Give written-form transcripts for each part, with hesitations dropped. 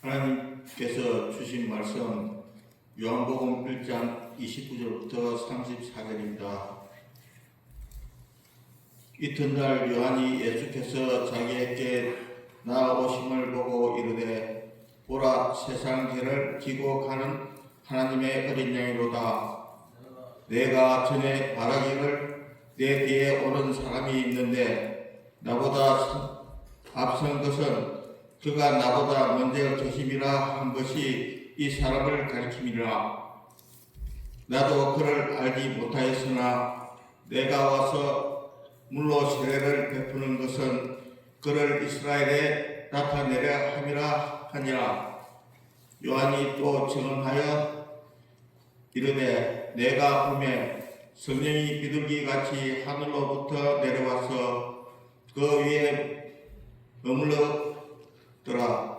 하나님께서 주신 말씀 요한복음 1장 29절부터 34절입니다. 이튿날 요한이 예수께서 자기에게 나아오심을 보고 이르되 보라, 세상 죄를 지고 가는 하나님의 어린 양이로다. 내가 전에 말하기를 내 뒤에 오는 사람이 있는데 나보다 앞선 것은 그가 나보다 먼저 계심이라 한 것이 이 사람을 가리킴이라. 나도 그를 알지 못하였으나 내가 와서 물로 세례를 베푸는 것은 그를 이스라엘에 나타내려 함이라 하니라. 요한이 또 증언하여 이르되 내가 보매 성령이 비둘기같이 하늘로부터 내려와서 그 위에 머물렀더라.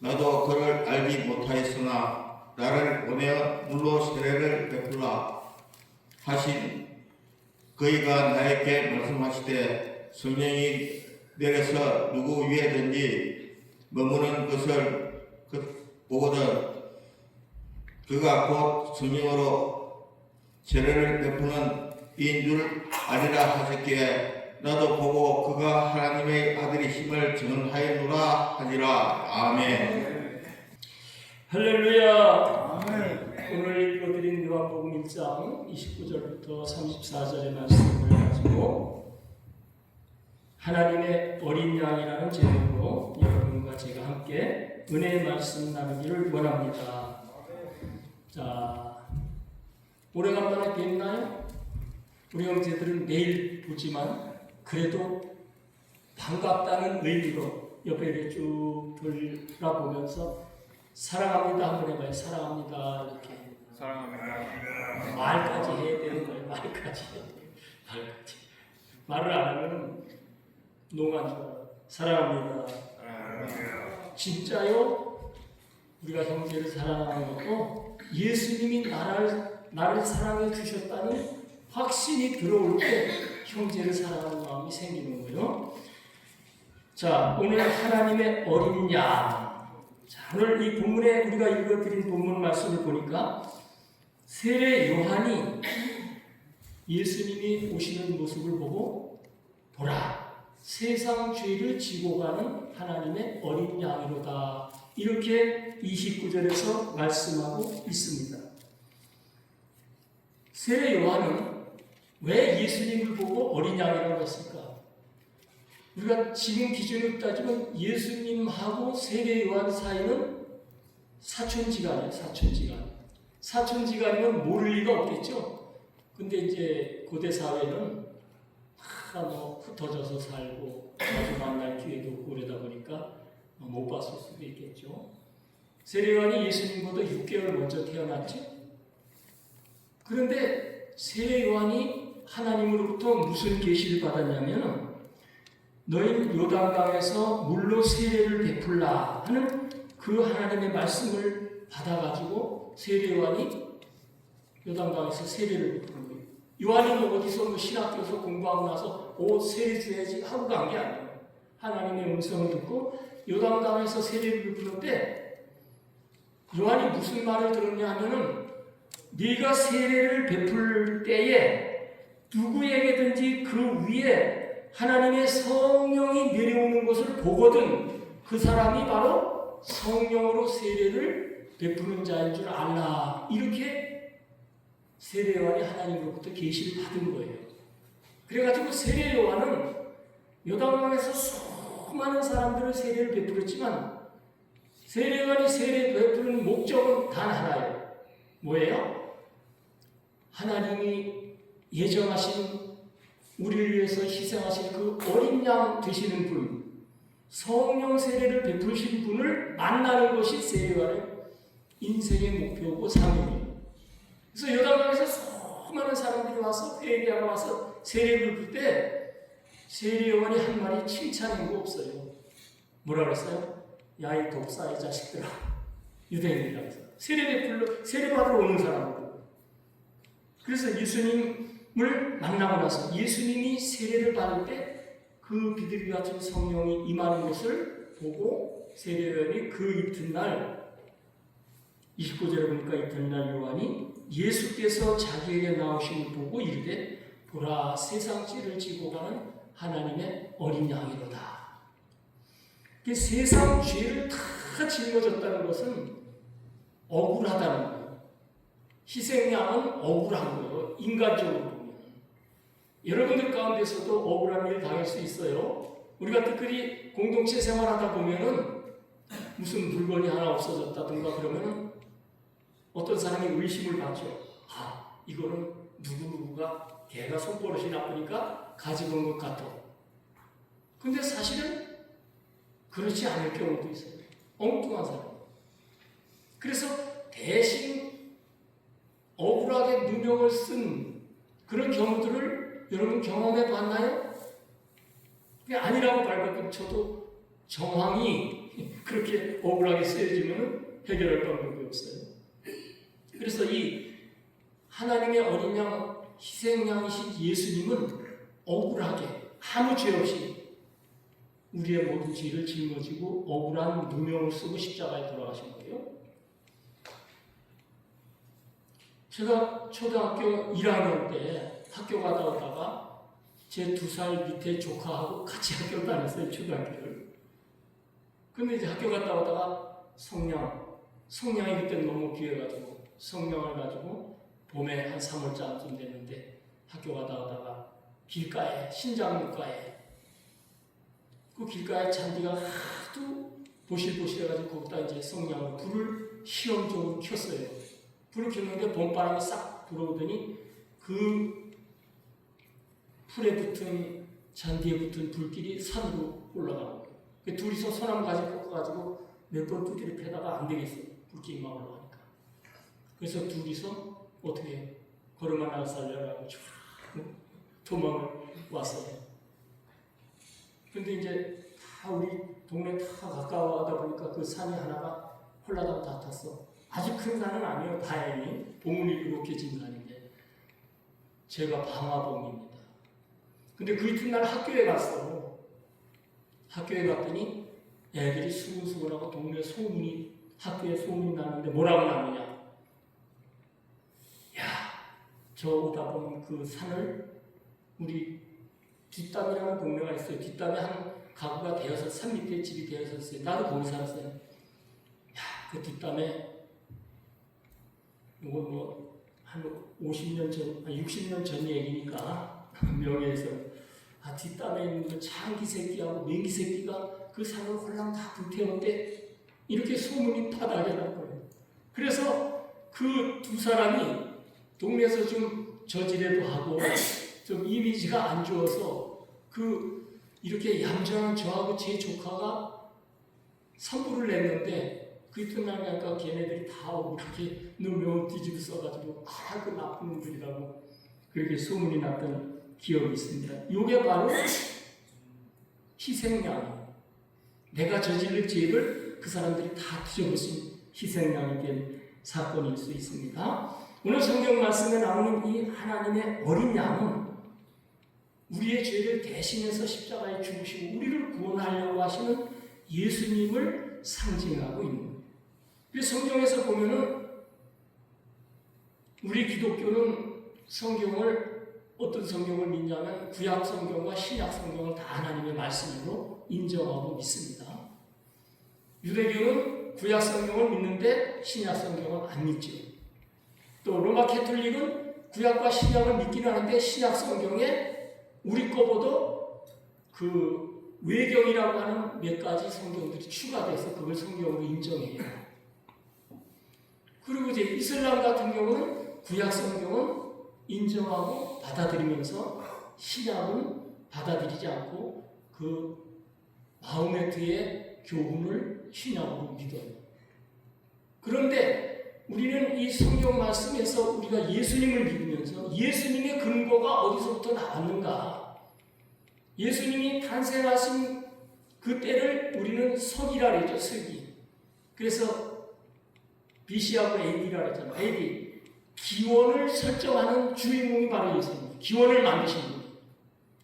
나도 그를 알지 못하였으나 나를 보내어 물로 세례를 베풀라 하신 그이가 나에게 말씀하시되 성령이 내려서 누구 위에든지 머무는 것을 보거든 그가 곧 성령으로 세례를 베푸는 이인 줄 아리라 하셨기에 나도 보고 그가 하나님의 아들이심을 증언하였노라 하니라. 아멘. 할렐루야. 오늘 읽어드린 요한복음 1장 29절부터 34절의 말씀을 가지고 하나님의 어린 양이라는 제목으로 여러분과 제가 함께 은혜의 말씀 나누기를 원합니다. 자, 오래간만에 뵙나요? 우리 형제들은 매일 보지만 그래도 반갑다는 의미로 옆에 이렇게 쭉 돌아보면서 사랑합니다 한번 해봐요. 사랑합니다. 이렇게 사랑합니다. 말까지 해야 되는 거예요. 말까지. 말을 안 하면 농한 줄 알아요. 사랑합니다. 진짜요? 우리가 형제를 사랑하는 것도 예수님이 나를 사랑해 주셨다는 확신이 들어올 때 형제를 사랑하는 마음이 생기는 거예요. 자, 오늘 하나님의 어린 양. 자, 오늘 이 본문에 우리가 읽어드린 본문 말씀을 보니까 세례 요한이 예수님이 오시는 모습을 보고 보라, 세상 죄를 지고 가는 하나님의 어린 양이로다. 이렇게 29절에서 말씀하고 있습니다. 세례 요한은 왜 예수님을 보고 어린 양이라고 했을까? 우리가 지금 기준으로 따지면 예수님하고 세례 요한 사이는 사촌지간이에요. 사촌지간이면 모를 리가 없겠죠. 근데 이제 고대 사회는 흩어져서 살고 자주 만날 기회도 없고 그러다 보니까 못 봤을 수도 있겠죠. 세례 요한이 예수님보다 6개월 먼저 태어났죠. 그런데 세례 요한이 하나님으로부터 무슨 계시를 받았냐면 너희는 요단강에서 물로 세례를 베풀라 하는 그 하나님의 말씀을 받아가지고 세례 요한이 요단강에서 세례를 베푸는 거예요. 요한이 어디서 신학교에서 공부하고 나서 세례 줘야지 하고 간 게 아니에요. 하나님의 음성을 듣고 요단강에서 세례를 베푸는데 요한이 무슨 말을 들었냐 하면은 네가 세례를 베풀 때에 누구에게든지 그 위에 하나님의 성령이 내려오는 것을 보거든 그 사람이 바로 성령으로 세례를 베푸는 자인 줄 알라. 이렇게 세례 요한이 하나님으로부터 계시를 받은 거예요. 그래가지고 세례 요한은 요단강에서 수많은 사람들을 세례를 베풀었지만 세례 요한이 세례 베푸는 목적은 단 하나예요. 뭐예요? 하나님이 예정하신 우리를 위해서 희생하신 그 어린 양 되시는 분, 성령 세례를 베푸신 분을 만나는 것이 세례 요한의 인생의 목표고 사명이에요. 그래서 요단강에서 수많은 사람들이 와서 회개하러 와서 세례를 베풀 때 세례 요한이 한 말이 칭찬인 거 없어요. 뭐라 그랬어요? 야, 이 독사 이 자식들아. 유대인이라면서 세례 받으러 오는 사람들. 그래서 예수님을 만나고 나서 예수님이 세례를 받을 때 그 비둘기 같은 성령이 임하는 것을 보고 세례요한이 그 이튿날 29절에 보니까 이튿날 요한이 예수께서 자기에게 나오심을 보고 이르되 보라 세상 죄를 지고 가는 하나님의 어린 양이로다. 세상 죄를 다 짊어졌다는 것은 억울하다는 거예요. 희생양은 억울한 거예요. 인간적으로 보면. 여러분들 가운데서도 억울한 일 당할 수 있어요. 우리가 특별히 공동체 생활하다 보면은 무슨 물건이 하나 없어졌다든가 그러면은 어떤 사람이 의심을 받죠. 아, 이거는 누구누구가 걔가 손버릇이 나쁘니까 가지고 온 것 같아. 근데 사실은 그렇지 않을 경우도 있어요. 엉뚱한 사람. 그래서 대신 억울하게 누명을 쓴 그런 경우들을 여러분 경험해 봤나요? 아니라고 발벗고 쳐도 정황이 그렇게 억울하게 쓰여지면 해결할 방법이 없어요. 그래서 이 하나님의 어린 양, 희생양이신 예수님은 억울하게 아무 죄 없이 우리의 모든 죄를 짊어지고 억울한 누명을 쓰고 십자가에 돌아가신 거예요. 제가 초등학교 1학년 때 학교 가다 오다가 제 2살 밑에 조카하고 같이 학교 다녔어요, 초등학교를. 근데 이제 학교 갔다 오다가 성냥이 그때 너무 귀해가지고 성냥을 가지고 봄에 한 3월쯤 됐는데 학교 가다 오다가 길가에, 신장로가에 그 길가에 잔디가 하도 보실보실해가지고 거기다 이제 성냥으로 불을 시험적으로 켰어요. 불을 켰는데 봄바람이 싹 불어오더니 그 풀에 붙은 잔디에 붙은 불길이 산으로 올라가는 거예요. 둘이서 소나무 가지 꺾어가지고 몇 번 두드려 패다가 안 되겠어요. 불길이 막 올라가니까. 그래서 둘이서 어떻게 걸음 하나 살려라고 도망을 왔어요. 근데 이제 다 우리 동네 다 가까워하다 보니까 그 산이 하나가 홀라당 다 탔어. 아주 큰 산은 아니에요. 다행히 봉우리 이렇게 진 산인데 제가 방화봉입니다. 근데 그 이튿날 학교에 갔어. 학교에 갔더니 애들이 수근수근하고 동네 소문이 학교에 소문이 나는데 뭐라고 나느냐. 야, 저 오다 보면 그 산을 우리 뒷담이라는 동네가 있어요. 뒷담에 한 가구가 되어서 산 밑에 집이 되어서 있어요. 나도 거기 살았어요. 야, 그 뒷담에 이거 뭐 한 50년 전, 60년 전 얘기니까 명예에서 뒷담에 있는 그 장기 새끼하고 맹기 새끼가 그 산을 홀랑 다 불태웠대. 이렇게 소문이 바닥에 난 거예요. 그래서 그 두 사람이 동네에서 좀 저지레도 하고 좀 이미지가 안 좋아서 그 이렇게 얌전한 저하고 제 조카가 선물을 냈는데 그 이튿날 가니까 걔네들이 다 오고 이렇게 누명 뒤집어 써가지고 그 나쁜 놈들이라고 그렇게 소문이 났던 기억이 있습니다. 이게 바로 희생양. 내가 저지를 죄를 그 사람들이 다 뒤져보신 희생양이 된 사건일 수 있습니다. 오늘 성경 말씀에 나오는 이 하나님의 어린 양은 우리의 죄를 대신해서 십자가에 죽으시고 우리를 구원하려고 하시는 예수님을 상징하고 있는 거예요. 성경에서 보면은 우리 기독교는 성경을 어떤 성경을 믿냐면 구약 성경과 신약 성경을 다 하나님의 말씀으로 인정하고 믿습니다. 유대교는 구약 성경을 믿는데 신약 성경은 안 믿죠. 또 로마 캐톨릭은 구약과 신약을 믿긴 하는데 신약 성경에 우리 거보다 그 외경이라고 하는 몇 가지 성경들이 추가돼서 그걸 성경으로 인정해요. 그리고 이제 이슬람 같은 경우는 구약 성경은 인정하고 받아들이면서 신약은 받아들이지 않고 그 마호메트의 교훈을 신약으로 믿어요. 그런데 우리는 이 성경 말씀에서 우리가 예수님을 믿으면서 예수님의 근거가 어디서부터 나왔는가? 예수님이 탄생하신 그 때를 우리는 서기라 그러죠. 서기. 그래서 BC하고 AD라 그랬잖아요. AD. 기원을 설정하는 주인공이 바로 예수님이에요. 기원을 만드신 분.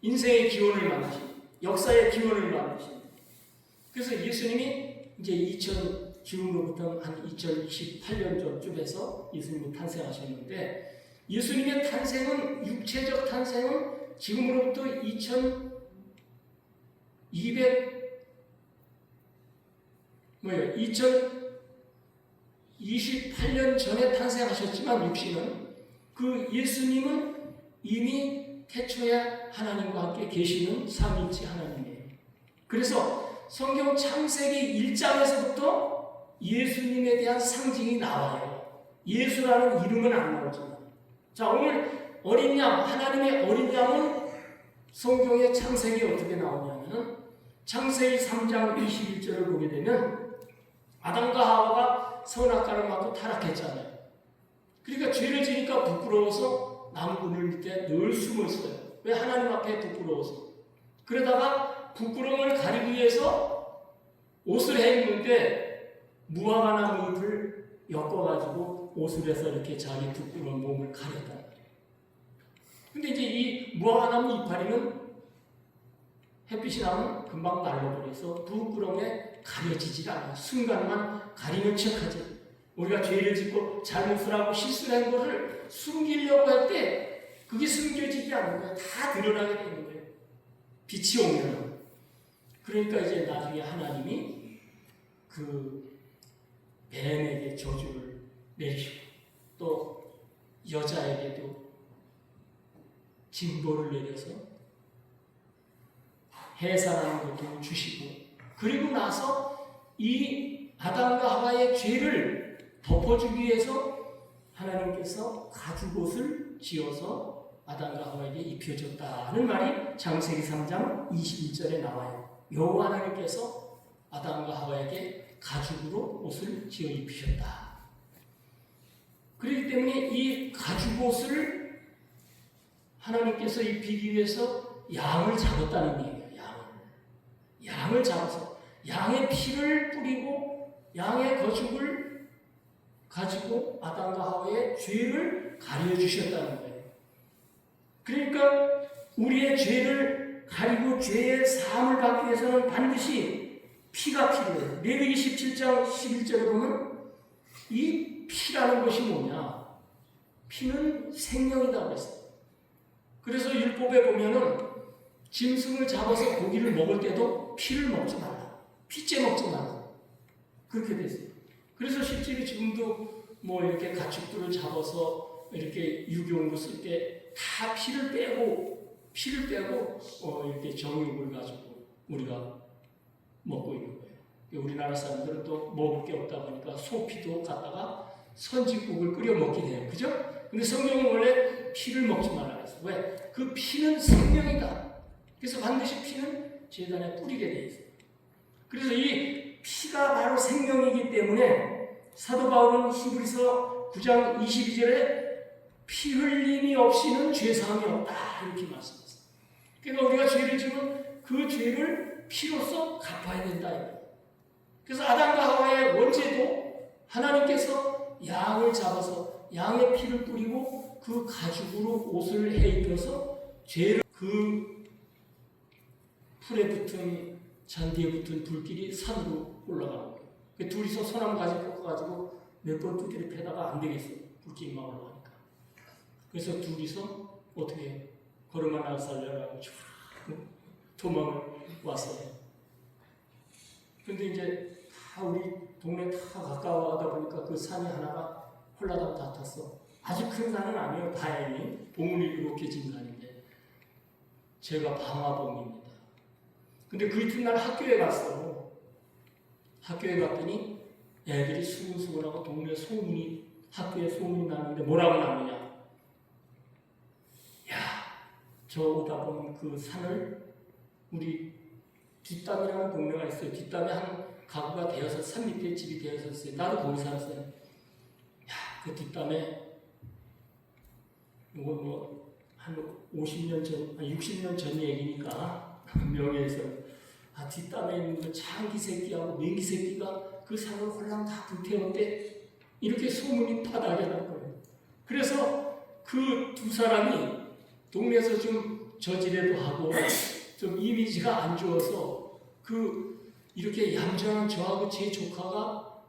인생의 기원을 만드신 분. 역사의 기원을 만드신 분. 그래서 예수님이 이제 지금으로부터 한 2018년 전쯤에서 예수님이 탄생하셨는데 예수님의 탄생은 육체적 탄생은 지금으로부터 2028년 전에 탄생하셨지만 육신은 그 예수님은 이미 태초에 하나님과 함께 계시는 삼위일체 하나님이에요. 그래서 성경 창세기 1장에서부터 예수님에 대한 상징이 나와요. 예수라는 이름은 안 나오지만. 자, 오늘 어린 양, 하나님의 어린 양은 성경의 창세기 어떻게 나오냐면 창세기 3장 21절을 보게 되면 아담과 하와가 선악과를 맞고 타락했잖아요. 그러니까 죄를 지니까 부끄러워서 나무 그늘 밑에 늘 숨어 있어요. 왜? 하나님 앞에 부끄러워서. 그러다가 부끄러움을 가리기 위해서 옷을 해 입는데 무화과 나무 잎을 엮어가지고 옷을 해서 이렇게 자기 부끄러운 몸을 가렸단 말이에요. 근데 이제 이 무화과 나무 이파리는 햇빛이 나면 금방 말라버려서 부끄러움에 가려지질 않아요. 순간만 가리는 척하지. 우리가 죄를 짓고 잘못을 하고 실수를 한 것을 숨기려고 할 때 그게 숨겨지지 않는 거예요. 다 드러나게 되는 거예요. 빛이 오면. 그러니까 이제 나중에 하나님이 그 뱀에게 저주를 내리시고 또 여자에게도 징벌을 내려서 해산하는 고통을 주시고 그리고 나서 이 아담과 하와의 죄를 덮어주기 위해서 하나님께서 가죽옷을 지어서 아담과 하와에게 입혀줬다는 말이 창세기 3장 21절에 나와요. 여호와 하나님께서 아담과 하와에게 가죽으로 옷을 지어 입히셨다. 그렇기 때문에 이 가죽옷을 하나님께서 입히기 위해서 양을 잡았다는 얘기예요. 양을 잡아서 양의 피를 뿌리고 양의 거죽을 가지고 아담과 하와의 죄를 가려주셨다는 거예요. 그러니까 우리의 죄를 가리고 죄의 사함을 받기 위해서는 반드시 피가 필요해요. 레위기 17장 11절에 보면 이 피라는 것이 뭐냐? 피는 생명이다 그랬어요. 그래서 율법에 보면은 짐승을 잡아서 고기를 먹을 때도 피를 먹지 말라. 피째 먹지 말라. 그렇게 됐어요. 그래서 실제로 지금도 뭐 이렇게 가축들을 잡아서 이렇게 유기용으로 쓸 때 다 피를 빼고 이렇게 정육을 가지고 우리가 먹고 있는 거예요. 우리나라 사람들은 또 먹을 게 없다 보니까 소피도 갖다가 선지국을 끓여 먹게 돼요. 그죠? 근데 성경은 원래 피를 먹지 말라 그랬어요. 왜? 그 피는 생명이다. 그래서 반드시 피는 제단에 뿌리게 돼 있어요. 그래서 이 피가 바로 생명이기 때문에 사도 바울은 히브리서 9장 22절에 피 흘림이 없이는 죄사함이 없다 이렇게 말씀했어요. 그러니까 우리가 죄를 지면 그 죄를 피로써 갚아야 된다. 그래서 아담과 하와의 원죄도 하나님께서 양을 잡아서 양의 피를 뿌리고 그 가죽으로 옷을 해 입혀서 죄를 그 풀에 붙은 잔디에 붙은 불길이 산으로 올라가는 거예요. 둘이서 소나무 가지 꺾어가지고 몇 번 두드려 패다가 안 되겠어요. 불길이 막 올라가니까. 그래서 둘이서 어떻게 걸음 하나 살려라고 도망을 왔어요. 근데 이제 다 우리 동네 다 가까워하다 보니까 그 산이 하나가 홀라당 다 탔어. 아주 큰 산은 아니에요. 다행히 봉우리 이렇게 진 산인데 제가 방화봉입니다. 근데 그 이튿날 학교에 갔어. 학교에 갔더니 애들이 수근수근하고 동네 소문이 학교에 소문이 나는데 뭐라고 나느냐? 야, 저 오다 보면 그 산을 우리 뒷담이라는 동네가 있어요. 뒷담에 한 가구가 되어서 산 밑에 집이 되어서 있어요. 나도 거기 살았어요. 야, 그 뒷담에 이거 뭐 한 50년 전, 한 60년 전 얘기니까 명예에서 뒷담에 있는 그 장기 새끼하고 맹기 새끼가 그 산을 홀랑 다 불태웠대. 이렇게 소문이 바닥에 난 거예요. 그래서 그 두 사람이 동네에서 좀 저지레도 하고 좀 이미지가 안 좋아서 그 이렇게 얌전한 저하고 제 조카가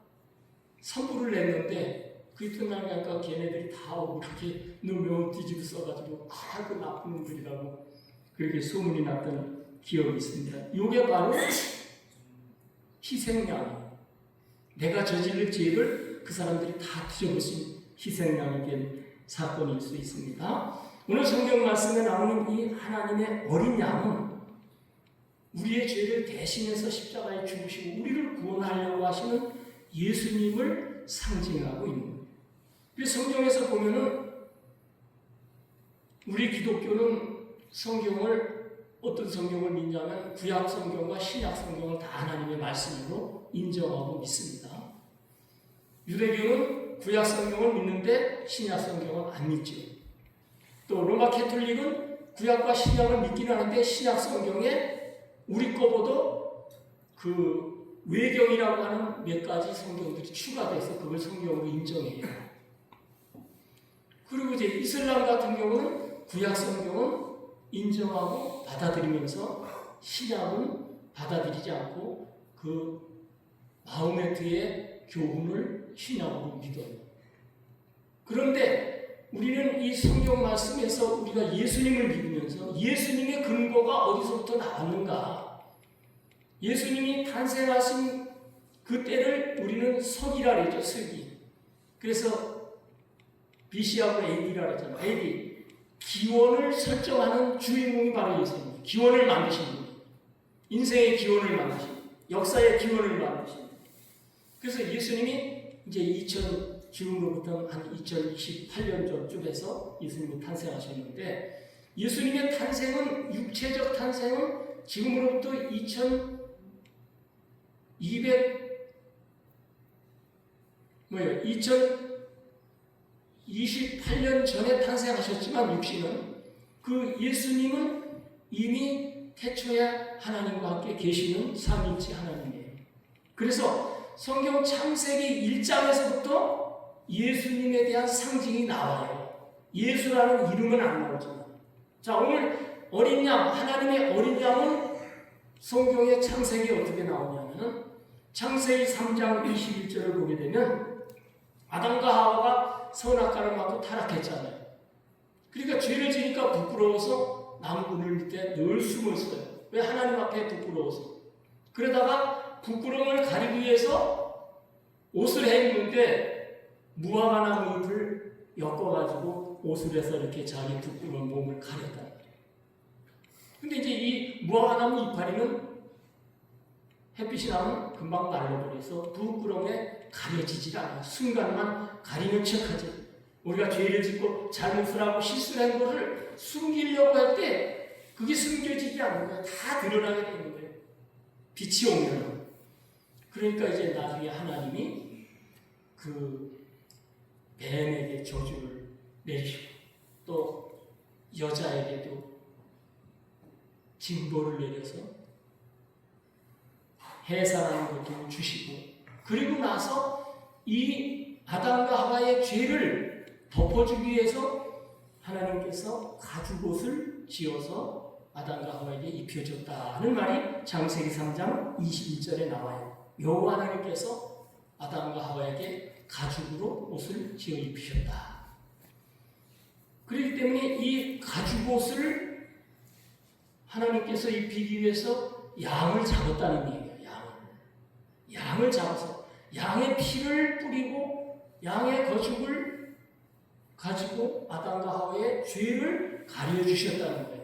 선물을 냈는데 그 이튿날 가니까 걔네들이 다 오고 그렇게 누명 뒤집어 써가지고 그 나쁜 놈들이라고 그렇게 소문이 났던 기억이 있습니다. 이게 바로 희생양. 내가 저지를 죄를 그 사람들이 다 뒤져보신 희생양이 된 사건일 수 있습니다. 오늘 성경 말씀에 나오는 이 하나님의 어린 양은 우리의 죄를 대신해서 십자가에 죽으시고 우리를 구원하려고 하시는 예수님을 상징하고 있는 거예요. 그래서 성경에서 보면은 우리 기독교는 성경을 어떤 성경을 믿냐면 구약 성경과 신약 성경을 다 하나님의 말씀으로 인정하고 믿습니다. 유대교는 구약 성경을 믿는데 신약 성경은 안 믿죠. 또 로마 캐톨릭은 구약과 신약을 믿기는 하는데 신약 성경에 우리 거보다 그 외경이라고 하는 몇 가지 성경들이 추가돼서 그걸 성경으로 인정해요. 그리고 이제 이슬람 같은 경우는 구약 성경은 인정하고 받아들이면서 신약은 받아들이지 않고 그 마호메트의 교훈을 신약으로 믿어요. 그런데 우리는 이 성경 말씀에서 우리가 예수님을 믿으면서 예수님의 근거가 어디서부터 나왔는가? 예수님이 탄생하신 그 때를 우리는 서기라 그러죠. 서기. 그래서 BC하고 AD라 그러잖아요. AD. 기원을 설정하는 주인공이 바로 예수님이에요. 기원을 만드신 분. 인생의 기원을 만드신 분. 역사의 기원을 만드신 분. 그래서 예수님이 이제 지금으로부터 한 2028년 전쯤에서 예수님이 탄생하셨는데 예수님의 탄생은 육체적 탄생은 지금으로부터 2028년 전에 탄생하셨지만 육신은 그 예수님은 이미 태초에 하나님과 함께 계시는 삼위일체 하나님이에요. 그래서 성경 창세기 1장에서부터 예수님에 대한 상징이 나와요. 예수라는 이름은 안 나오잖아요. 자, 오늘 어린 양, 하나님의 어린 양은 성경의 창세기 어떻게 나오냐면 창세기 3장 21절을 보게 되면 아담과 하와가 선악과를 맞고 타락했잖아요. 그러니까 죄를 지니까 부끄러워서 나무그늘 밑에 늘 숨어 있어요. 왜? 하나님 앞에 부끄러워서. 그러다가 부끄러움을 가리기 위해서 옷을 해 입는데 무화과 나무 잎을 엮어가지고 옷을 해서 이렇게 자기 부끄러운 몸을 가렸다. 근데 이제 이 무화과 나무 이파리는 햇빛이 나면 금방 말라버려서 부끄러움에 가려지질 않아요. 순간만 가리는 척하지. 우리가 죄를 짓고 잘못을 하고 실수를 한 것을 숨기려고 할 때 그게 숨겨지지 않는 거예요. 다 드러나게 되는 거예요. 빛이 오면. 그러니까 이제 나중에 하나님이 그 뱀에게 저주를 내리시고 또 여자에게도 징벌을 내려서 해산하는 것도 주시고 그리고 나서 이 아담과 하와의 죄를 덮어주기 위해서 하나님께서 가죽옷을 지어서 아담과 하와에게 입혀줬다는 말이 창세기 3장 21절에 나와요. 여호와 하나님께서 아담과 하와에게 가죽으로 옷을 지어 입히셨다. 그렇기 때문에 이 가죽옷을 하나님께서 입히기 위해서 양을 잡았다는 얘기예요. 양을 잡아서 양의 피를 뿌리고 양의 거죽을 가지고 아담과 하와의 죄를 가려주셨다는 거예요.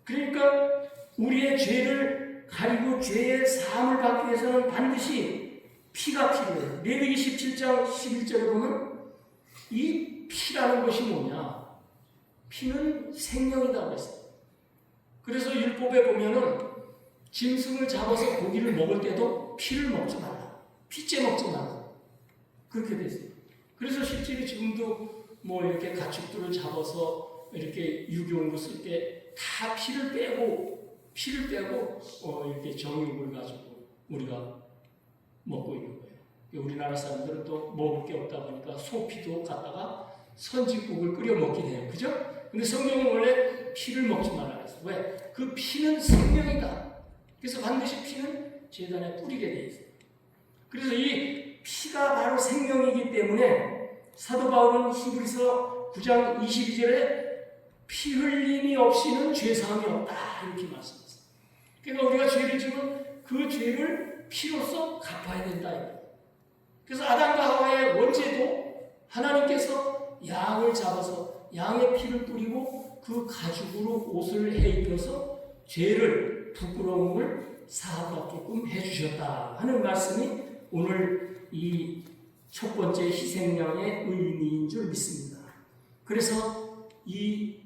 그러니까 우리의 죄를 가리고 죄의 사함을 받기 위해서는 반드시 피가 필요해요. 레위기 17장 11절에 보면 이 피라는 것이 뭐냐? 피는 생명이라고 했어요. 그래서 율법에 보면은 짐승을 잡아서 고기를 먹을 때도 피를 먹지 말라. 피째 먹지 말라. 그렇게 됐어요. 그래서 실제로 지금도 뭐 이렇게 가축들을 잡아서 이렇게 유경으로 쓸 때 다 피를 빼고 이렇게 정육을 가지고 우리가 먹고 있는 거예요. 우리나라 사람들은 또 먹을 게 없다 보니까 소피도 갖다가 선지국을 끓여 먹긴 해요. 그죠? 근데 성경은 원래 피를 먹지 말라 그랬어요. 왜? 그 피는 생명이다. 그래서 반드시 피는 제단에 뿌리게 돼 있어요. 그래서 이 피가 바로 생명이기 때문에 사도 바울은 히브리서 9장 22절에 피 흘림이 없이는 죄사함이 없다 이렇게 말씀했어요. 그러니까 우리가 죄를 지면 그 죄를 피로써 갚아야 된다. 그래서 아담과 하와의 원죄도 하나님께서 양을 잡아서 양의 피를 뿌리고 그 가죽으로 옷을 해 입혀서 죄를 부끄러움을 사함받게끔 해주셨다 하는 말씀이 오늘 이 첫 번째 희생양의 의미인 줄 믿습니다. 그래서 이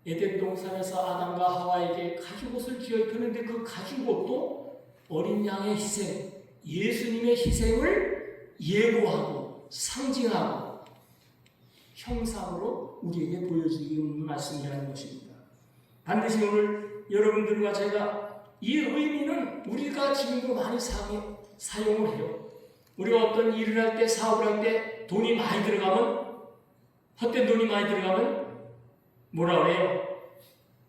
에덴 동산에서 아담과 하와에게 가죽옷을 지어 입혔는데 그 가죽옷도 어린 양의 희생, 예수님의 희생을 예고하고 상징하고 형상으로 우리에게 보여주는 말씀이라는 것입니다. 반드시 오늘 여러분들과 제가 이 의미는 우리가 지금도 많이 사용을 해요. 우리가 어떤 일을 할 때, 사업을 할 때 돈이 많이 들어가면, 헛된 돈이 많이 들어가면 뭐라 그래요?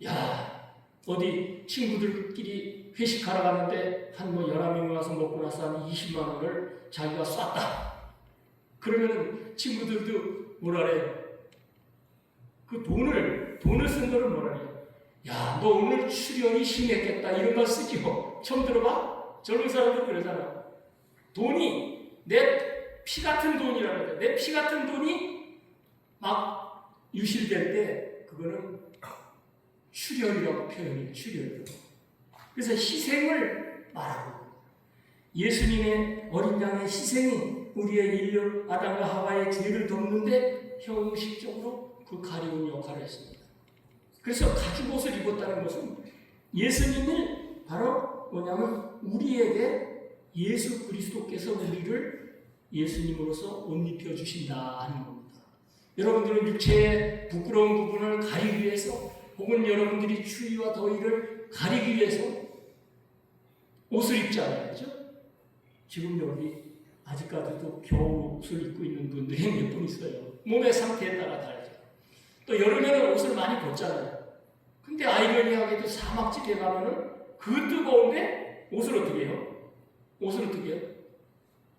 야, 어디 친구들끼리 회식하러 갔는데 한 11명이 와서 먹고 나서 한 20만 원을 자기가 쐈다. 그러면 친구들도 뭐라 그래요? 그 돈을 쓴 거를 뭐라 그래요? 야, 너 오늘 출연이 심했겠다. 이런 말 쓰죠. 처음 들어봐? 젊은 사람들 그러잖아. 돈이 내 피 같은 돈이라고 해요. 내 피 같은 돈이 막 유실될 때 그거는 출혈이라고 표현해요. 출혈. 그래서 희생을 말하고 예수님의 어린 양의 희생이 우리의 인류 아담과 하와의 죄를 덮는데 형식적으로 그 가리운 역할을 했습니다. 그래서 가죽옷을 입었다는 것은 예수님이 바로 뭐냐면 우리에게 예수 그리스도께서 우리를 예수님으로서 옷 입혀 주신다 하는 겁니다. 여러분들은 육체의 부끄러운 부분을 가리기 위해서 혹은 여러분들이 추위와 더위를 가리기 위해서 옷을 입잖아요. 그렇죠? 지금 여기 아직까지도 겨울옷을 입고 있는 분들이 몇 분 있어요. 몸의 상태에 따라 다르죠. 또 여름에는 옷을 많이 벗잖아요. 근데 아이러니하게도 사막지대에 가면은 그 뜨거운데 옷을 어떻게 해요? 옷을 어떻게 해요?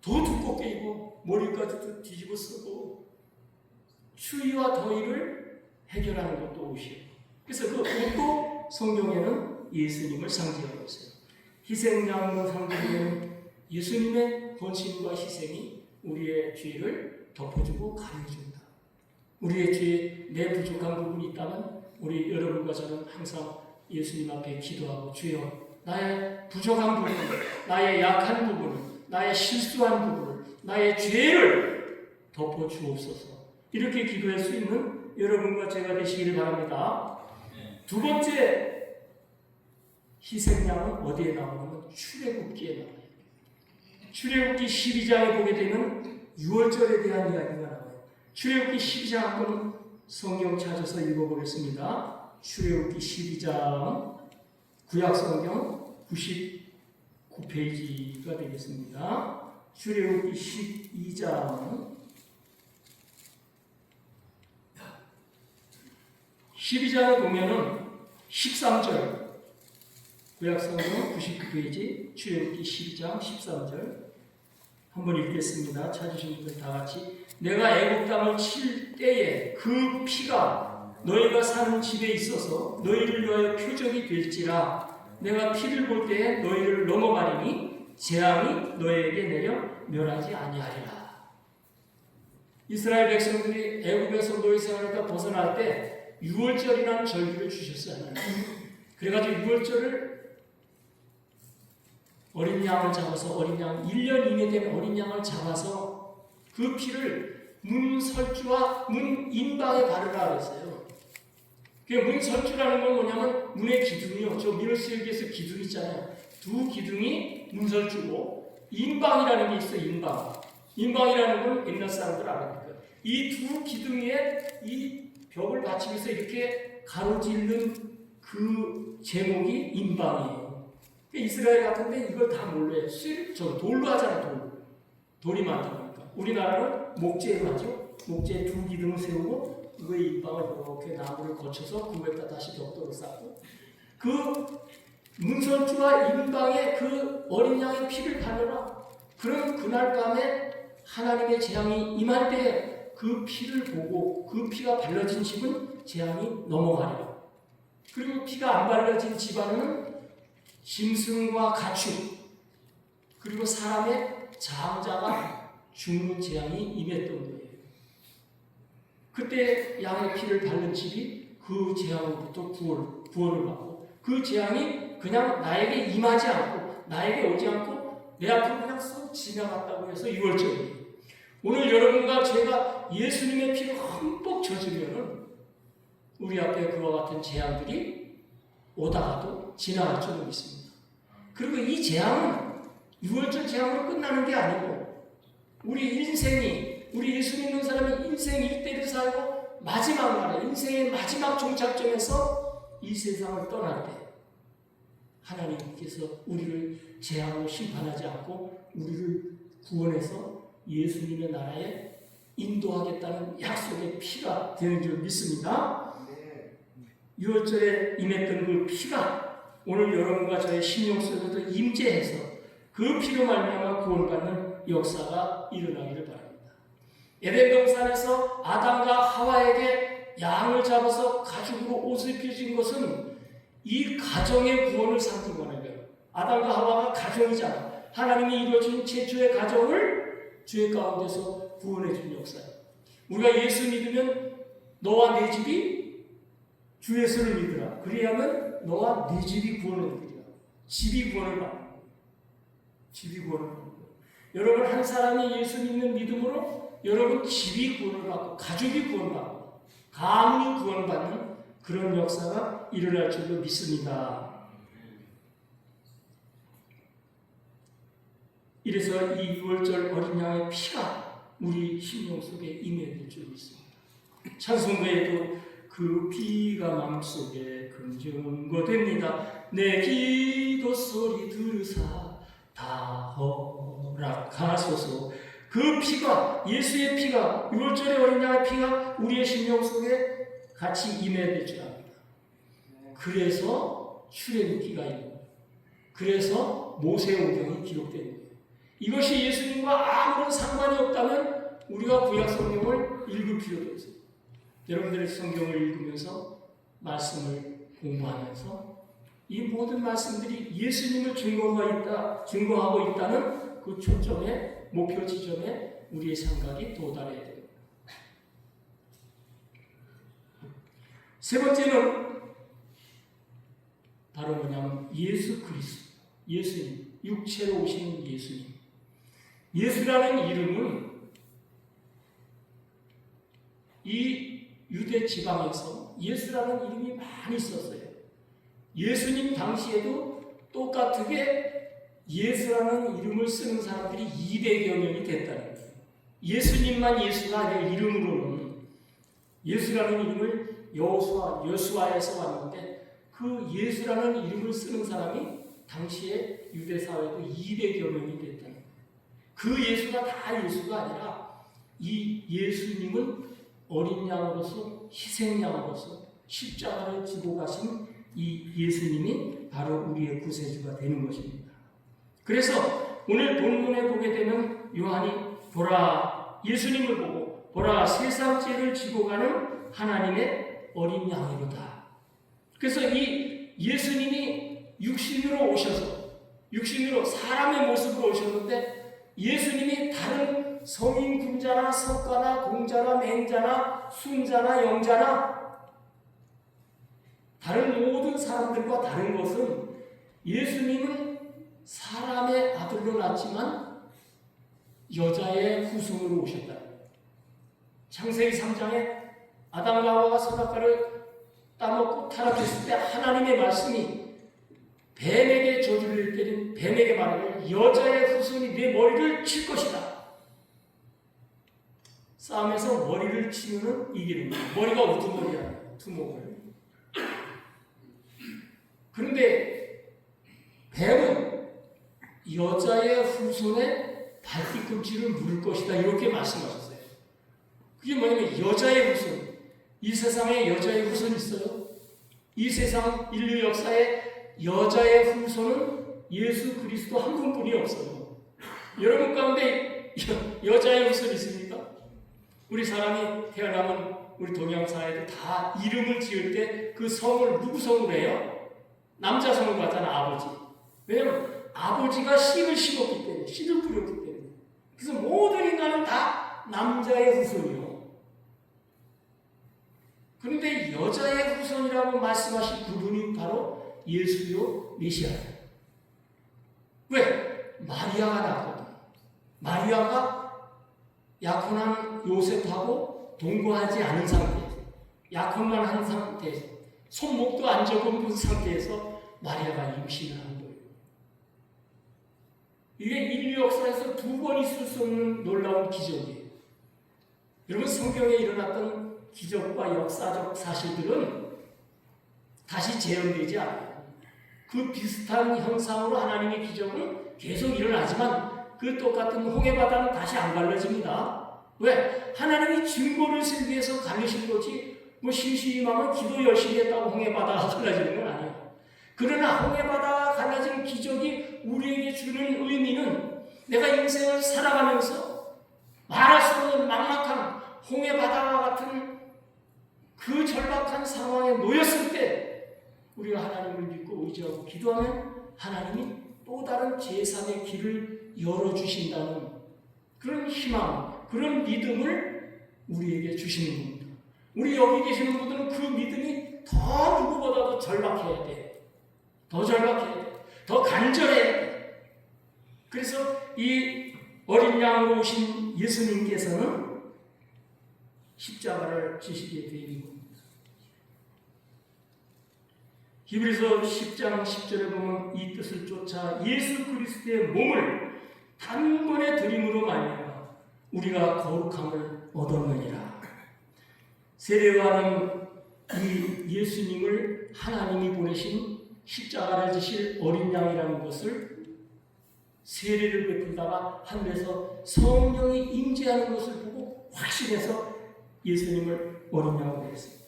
더 두껍게 입고 머리까지도 뒤집어 쓰고 추위와 더위를 해결하는 것도 옷이에요. 그래서 그 옷도 성경에는 예수님을 상징하고 있어요. 희생양으로 상징되는 예수님의 헌신과 희생이 우리의 죄를 덮어주고 가려줍니다. 우리의 죄에 내 부족한 부분이 있다면 우리 여러분과 저는 항상 예수님 앞에 기도하고 주여 나의 부족한 부분, 나의 약한 부분, 나의 실수한 부분, 나의 죄를 덮어주옵소서. 이렇게 기도할 수 있는 여러분과 제가 되시기를 바랍니다. 두 번째 희생양은 어디에 나오냐면 출애굽기에 나와요. 출애굽기 12장에 보게 되면 6월절에 대한 이야기가 나와요. 출애굽기 12장 한번 성경 찾아서 읽어보겠습니다. 출애굽기 12장 구약성경 99페이지가 되겠습니다. 출애굽기 12장을 보면은 13절 구약성경 99페이지 출애굽기 12장 13절 한번 읽겠습니다. 찾으신 분들 다 같이 내가 애굽 땅을 칠 때에 그 피가 너희가 사는 집에 있어서 너희를 위하여 표적이 될지라 내가 피를 볼 때에 너희를 넘어가리니 재앙이 너희에게 내려 멸하지 아니하리라. 이스라엘 백성들이 애굽에서 노예 생활에서 벗어날 때 6월절이라는 절기를 주셨어요. 그래가지고 6월절을 어린 양을 잡아서 어린 양 1년 이내 된 어린 양을 잡아서 그 피를 문 설주와 문 인방에 바르라 그랬어요. 그 문 설주라는 건 뭐냐면 문의 기둥이요. 저 미누스에게서 기둥 있잖아요. 두 기둥이 문 설주고 인방이라는 게 있어요. 인방이라는 건 옛날 사람들 알아요. 이 두 기둥 위에 이 벽을 받치면서 이렇게 가로질른 그 제목이 인방이에요. 이스라엘 같은데 이걸 다 몰라요. 저 돌로 하잖아요. 돌이 많다 보니까. 우리나라는 목재로 하죠. 목재 두 기둥을 세우고 그의 인방을 이렇게 나무를 거쳐서 그 위에다 다시 벽돌을 쌓고 그 문설주와 임방에 그 어린 양의 피를 바르라. 그럼 그날 밤에 하나님의 재앙이 임할 때 그 피를 보고 그 피가 발라진 집은 재앙이 넘어가리라. 그리고 피가 안 발라진 집안은 짐승과 가축 그리고 사람의 장자가 죽는 재앙이 임했던 거예요. 그때 양의 피를 바른 집이 그 재앙으로부터 구원을 받고 그 재앙이 그냥 나에게 임하지 않고 나에게 오지 않고 내 앞으로 그냥 쏙 지나갔다고 해서 유월절이에요. 오늘 여러분과 제가 예수님의 피를 흠뻑 젖으면 우리 앞에 그와 같은 재앙들이 오다가도 지나갈 줄로 믿습니다. 그리고 이 재앙은 유월절 재앙으로 끝나는 게 아니고 우리 인생이 우리 예수 믿는 사람이 인생 일대를 살고 마지막 날에 인생의 마지막 종착점에서 이 세상을 떠날 때 하나님께서 우리를 재앙으로 심판하지 않고 우리를 구원해서 예수님의 나라에 인도하겠다는 약속의 피가 되는 줄 믿습니다. 유월절에 임했던 그 피가 오늘 여러분과 저의 심령 속에도 임재해서 그 피로 말미암아 구원받는 역사가 일어나기를 바랍니다. 에덴 동산에서 아담과 하와에게 양을 잡아서 가죽으로 옷을 입혀준 것은 이 가정의 구원을 상징하는 거예요. 아담과 하와가 가정이잖아. 하나님이 이루어진 최초의 가정을 죄 가운데서 구원해 준 역사예요. 우리가 예수 믿으면 너와 내 집이 주 예수를 믿으라. 그리하면 너와 네 집이 구원을 얻으리라. 집이 구원을 받는 거예요. 집이 구원을 받는 거예요. 여러분 한 사람이 예수 믿는 믿음으로 여러분 집이 구원을 받고 가족이 구원받고 가문이 구원받는 그런 역사가 일어날 줄로 믿습니다. 이래서 이 유월절 어린 양의 피가 우리 심령 속에 임해질 줄 믿습니다. 찬송가에도 그 피가 마음속에 금증거됩니다. 내 기도 소리 들으사 다 허락하소서. 그 피가 예수의 피가 유월절의 어린 양의 피가 우리의 심령 속에 같이 임해질 줄 압니다. 그래서 출애굽기가 있고 그래서 모세오경이 기록된 거예요. 이것이 예수님과 아무런 상관이 없다면 우리가 구약 성경을 읽을 필요도 없어요. 여러분들의 성경을 읽으면서 말씀을 공부하면서 이 모든 말씀들이 예수님을 증거하고 있다는 그 초점에 목표 지점에 우리의 생각이 도달해야 됩니다. 세 번째는 바로 뭐냐면 예수 그리스도, 예수님, 육체로 오시는 예수님. 예수라는 이름은 이 유대 지방에서 예수라는 이름이 많이 있었어요. 예수님 당시에도 똑같게 예수라는 이름을 쓰는 사람들이 200여 명이 됐다는 거예요. 예수님만 예수가 아니라 이름으로는 예수라는 이름을 여수아에서 왔는데 그 예수라는 이름을 쓰는 사람이 당시에 유대 사회도 200여 명이 됐다는 거예요. 그 예수가 다 예수가 아니라 이 예수님은 어린 양으로서 희생양으로서 십자가를 지고 가신 이 예수님이 바로 우리의 구세주가 되는 것입니다. 그래서 오늘 본문에 보게 되면 요한이 보라 예수님을 보고 보라 세상 죄를 지고 가는 하나님의 어린 양이로다. 그래서 이 예수님이 육신으로 오셔서 육신으로 사람의 모습으로 오셨는데 예수님이 다른 성인 군자나 석가나 공자나 맹자나 순자나 영자나 다른 모든 사람들과 다른 것은 예수님은 사람의 아들로 났지만 여자의 후손으로 오셨다. 창세기 3장에 아담과 하와가 선악과를 따먹고 타락했을 때 하나님의 말씀이 뱀에게 저주를 때린 뱀에게 말하길 여자의 후손이 내 머리를 칠 것이다. 싸움에서 머리를 치면은 이기는 거야. 머리가 우두머리야. 두목을. 그런데 뱀은 여자의 후손의 발뒤꿈치를 물을 것이다. 이렇게 말씀하셨어요. 그게 뭐냐면 여자의 후손. 이 세상에 여자의 후손이 있어요. 이 세상 인류 역사에 여자의 후손은 예수 그리스도 한 분뿐이 없어요. 여러분 가운데 여자의 후손이 있습니까? 우리 사람이 태어나면 우리 동양사회도 다 이름을 지을 때 그 성을 누구 성으로 해요? 남자 성으로 하잖아, 아버지. 왜냐면 아버지가 씨를 심었기 때문에, 씨를 뿌렸기 때문에. 그래서 모든 인간은 다 남자의 후손이요. 그런데 여자의 후손이라고 말씀하신 그분이 바로 예수요 메시아예요. 왜? 마리아가 낳았거든. 마리아가 약혼한 요셉하고 동거하지 않은 상태에서, 약혼만 한 상태에서, 손목도 안 접은 상태에서 마리아가 임신을 한 거예요. 이게 인류 역사에서 두 번 있을 수 없는 놀라운 기적이에요. 여러분, 성경에 일어났던 기적과 역사적 사실들은 다시 재현되지 않아요. 그 비슷한 형상으로 하나님의 기적은 계속 일어나지만 그 똑같은 홍해바다는 다시 안 갈라집니다. 왜? 하나님이 증거를 세우기 위해서 갈리신 거지 뭐 심심하면 기도 열심히 했다고 홍해바다가 갈라지는 건 아니에요. 그러나 홍해바다가 갈라진 기적이 우리에게 주는 의미는 내가 인생을 살아가면서 말할 수 없는 막막한 홍해바다와 같은 그 절박한 상황에 놓였을 때 우리가 하나님을 믿고 의지하고 기도하면 하나님이 또 다른 제3의 길을 열어주신다는 그런 희망, 그런 믿음을 우리에게 주시는 겁니다. 우리 여기 계시는 분들은 그 믿음이 더 누구보다도 절박해야 돼. 더 절박해야 돼. 더 간절해야 돼. 그래서 이 어린 양으로 오신 예수님께서는 십자가를 지시게 되는 겁니다. 히브리서 10장 10절에 보면 이 뜻을 쫓아 예수 그리스도의 몸을 단번에 드림으로 말미암아 우리가 거룩함을 얻었느니라. 세례요한은 이 예수님을 하나님이 보내신 십자가를 지실 어린 양이라는 것을 세례를 베풀다가 하늘에서 성령이 임재하는 것을 보고 확신해서 예수님을 어린 양으로 했습니다.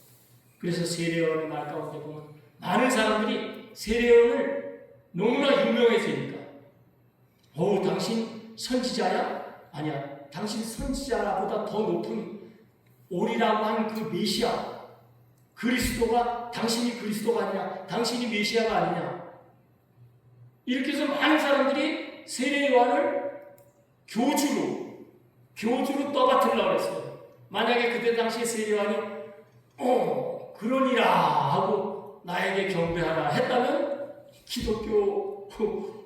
그래서 세례요한의 말 가운데 보면 많은 사람들이 세례요한을 너무나 유명해지니까 당신 선지자야? 아니야. 당신 선지자보다 더 높은 오리라고 한 그 메시아 그리스도가 당신이 그리스도가 아니냐? 당신이 메시아가 아니냐? 이렇게 해서 많은 사람들이 세례요한을 교주로 떠받들려고 했어요. 만약에 그때 당시에 세례요한이 그러니라 하고 나에게 경배하라 했다면 기독교